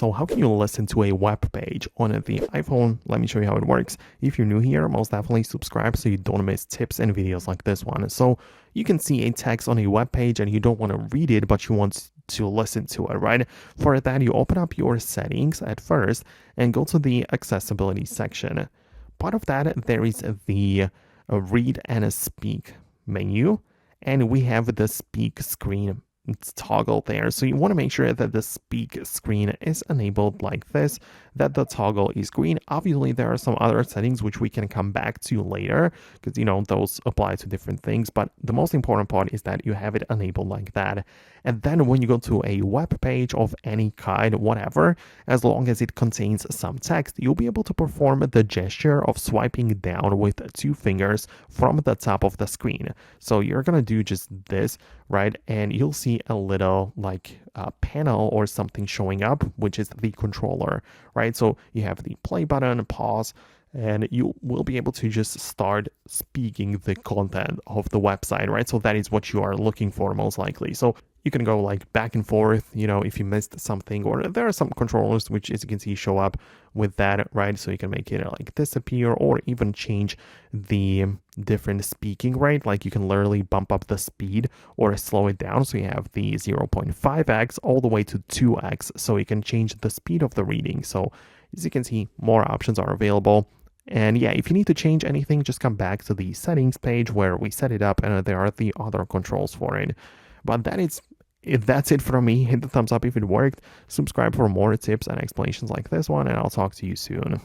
So how can you listen to a web page on the iPhone? Let me show you how it works. If you're new here, most definitely subscribe so you don't miss tips and videos like this one. So you can see a text on a web page and you don't want to read it, but you want to listen to it, right? For that, you open up your settings at first and go to the accessibility section. Part of that, there is the read and speak menu, and we have the speak screen toggle there. So you want to make sure that the speak screen is enabled like this, that the toggle is green. Obviously, there are some other settings which we can come back to later because, those apply to different things. But the most important part is that you have it enabled like that. And then when you go to a web page of any kind, whatever, as long as it contains some text, you'll be able to perform the gesture of swiping down with 2 fingers from the top of the screen. So you're going to do just this, right? And you'll see a little panel or something showing up, which is the controller, right? So you have the play button, pause, and you will be able to just start speaking the content of the website, right? So that is what you are looking for most likely. So you can go back and forth, if you missed something, or there are some controllers which, as you can see, show up with that, right? So you can make it disappear or even change the different speaking rate. You can literally bump up the speed or slow it down. So you have the 0.5x all the way to 2x. So you can change the speed of the reading. So as you can see, more options are available. And yeah, if you need to change anything, just come back to the settings page where we set it up, and there are the other controls for it. But that's it from me. Hit the thumbs up if it worked. Subscribe for more tips and explanations like this one, and I'll talk to you soon.